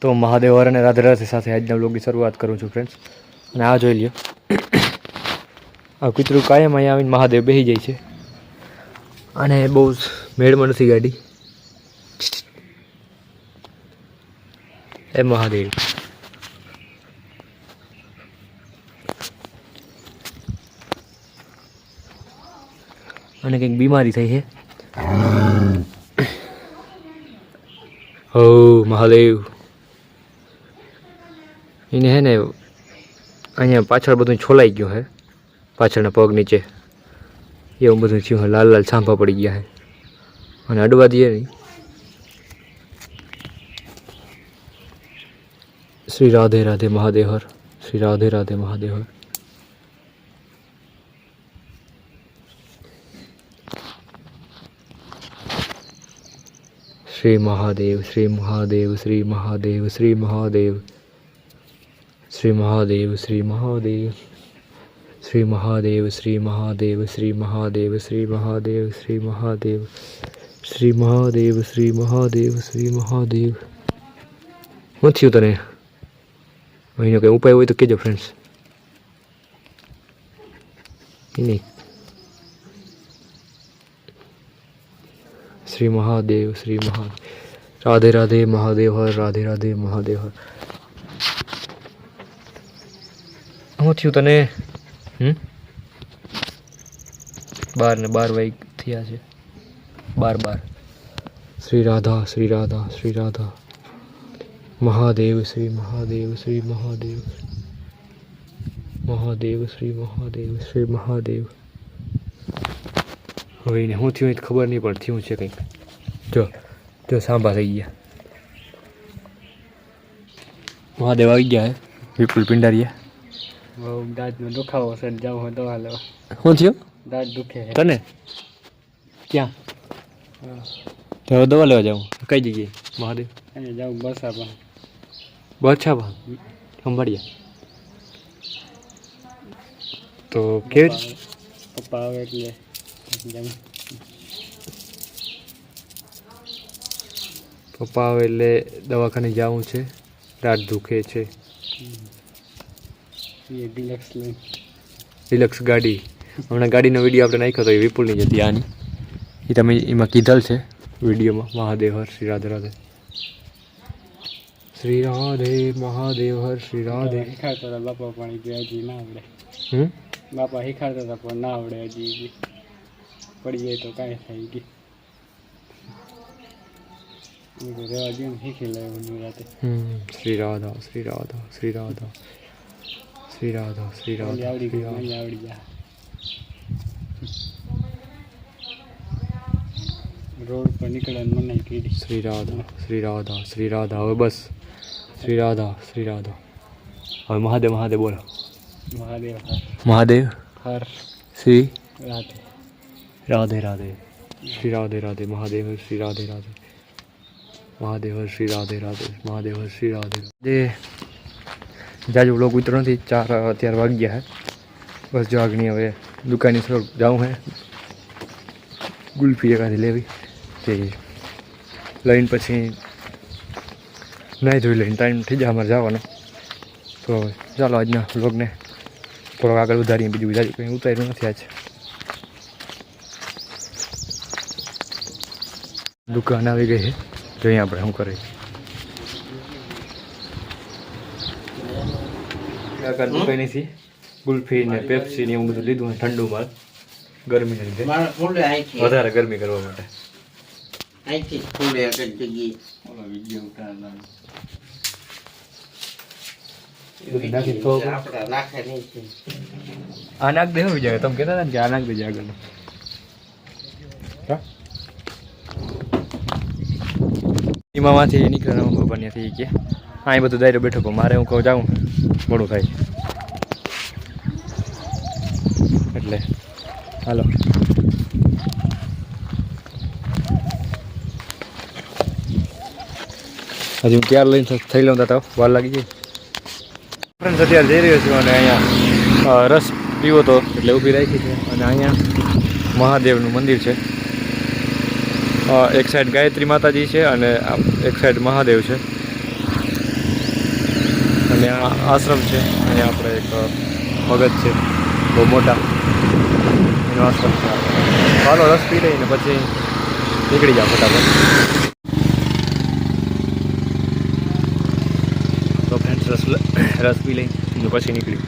તો મહાદેવ હર અને રાધે રાધે સાથે આજના બ્લોગની શરૂઆત કરું છું ફ્રેન્ડ્સ. અને આ જોઈ લ્યો, આ કૂતરું કાયમ અહીંયા આવીને મહાદેવ બેસી જાય છે. અને બહુ મેળમાં નથી ગાડી. એ મહાદેવ અને કંઈક બીમારી થઈ છે. હો મહાદેવ એને હે ને અહીંયા પાછળ બધું છોલાઈ ગયું હે, પાછળના પગ નીચે એવું બધું થયું હે. લાલ લાલ છાંભા પડી ગયા હે અને અડવા દે નહીં. શ્રી રાધે રાધે મહાદેવ હર, શ્રી રાધે રાધે મહાદેવ હર. શ્રી મહાદેવ, શ્રી મહાદેવ, શ્રી મહાદેવ, શ્રી મહાદેવ, શ્રી મહાદેવ, શ્રી મહાદેવ, શ્રી મહાદેવ, શ્રી મહાદેવ, શ્રી મહાદેવ, શ્રી મહાદેવ, શ્રી મહાદેવ, શ્રી મહાદેવ, શ્રી મહાદેવ, શ્રી મહાદેવ. શું થયું તને? એનો કંઈ ઉપાય હોય તો કહેજો ફ્રેન્ડ્સ. નહીં. શ્રી મહાદેવ, શ્રી મહાદેવ, રાધે રાધે મહાદેવ હર, રાધે રાધે મહાદેવ હર. શું થયું તને? 12 વાગ થયા છે. 12. શ્રી રાધા, શ્રી રાધા, શ્રી રાધા મહાદેવ, શ્રી મહાદેવ, શ્રી મહાદેવ, મહાદેવ, શ્રી મહાદેવ, શ્રી મહાદેવ. હવે એને શું થયું ખબર નહીં, પણ થયું છે કંઈક. જો સાંભા થઈ ગયા. મહાદેવ આવી ગયા હે. વિપુલ પિંડારિયા. દાંતનો દુખાવો છે, જાવ હોય દવા લેવા. શું થયું? દાંત દુખે તને? ક્યાં? તો દવા લેવા જાઉં. કઈ જગ્યાએ? મહાદેવ અહીંયા જાઉં બસામાં. બચ્છા સંભાળ્યા તો કેવી પપ્પા આવે એટલે જાઉં. પપ્પા આવે એટલે દવાખાને જવું છે. રાત દુખે છે. ડિલક્સ ગાડી. હમણાં ગાડીનો વિડીયો આપણે નાખ્યો તો એ વિપુલની જ હતી. આની એ તમે એમાં કીધેલ છે વિડીયોમાં. મહાદેવ હર, શ્રી રાધે રાધે, શ્રી રાધે મહાદેવ હર, શ્રી રાધે. શીખાડતા હતા બાપા, પણ હજી ના આવડે. બાપા શીખાડતા હતા પણ ના આવડે હજી. પડી જાય તો કાંઈ થાય ગઈ. રેવા દે ને, શીખી લેવું રાતે. શ્રી રાધા, શ્રી રાધા, શ્રી રાધા, શ્રી રાધા, શ્રી રાધા. આવડી ગઈ, આવડી જાય. રોડ પર નીકળવાનું મનાઈ કરી. શ્રી રાધા, શ્રી રાધા, શ્રી રાધા. હવે બસ શ્રી રાધા, શ્રી રાધા. હવે મહાદેવ મહાદેવ બોલો. મહાદેવ મહાદેવ હર, શ્રી રાધે રાધે રાધે, શ્રી રાધે રાધે મહાદેવ હર, શ્રી રાધે રાધે મહાદેવ હર, શ્રી રાધે રાધે મહાદેવ હર, શ્રી રાધે રાધે. જાજુ બ્લોગ ઉતરો નથી. 4 અત્યારે વાગી ગયા હે. બસ જો આગની હવે દુકાને થોડુંક જાઉં હે. ગુલ્ફી એકાદી લેવી તે લઈને પછી નાહી ધોઈ લઈને ટાઈમ થઈ જાય અમારે જવાનો. તો ચાલો આજના બ્લોગને થોડોક આગળ વધારીએ. બીજું કંઈ ઉતાર્યું નથી આજ. દુકાન આવી ગઈ છે. જોઈએ આપણે શું કરીએ. કાકા દુકાન નથી. ગુલ્ફી ને પેપ્સી ને એવું બધું લીધું છે ઠંડુ માલ. ગરમીને લીધે વધારે ગરમી કરવા માટે. આ નાખ દે જાય. તમે કહેતા હતા ને કે આ નાખ દેજે આગળ. એમાંથી નીકળ્યા ખબર નથી કે અહીં બધું દાયરો બેઠો. પણ મારે હું કહું જાઉં મોડું થાય એટલે હાલો. હજી હું ત્યાર લઈને થઈ લઉં તો વાર લાગી જાય. ફ્રેન્ડ્સ અત્યારે જઈ રહ્યો છું અને અહીંયા રસ પીવો તો એટલે ઊભી રાખી છે. અને અહીંયા મહાદેવનું મંદિર છે. એક સાઈડ ગાયત્રી માતાજી છે અને એક સાઈડ મહાદેવ છે. અને આ આશ્રમ છે. અહીંયા આપણે એક ભગત છે બહુ મોટા, એનો આશ્રમ છે. ચાલો રસ પી લઈને પછી નીકળી જાઓ ફટાફટ. તો ફ્રેન્ડ્સ રસ પી લઈ પછી નીકળી.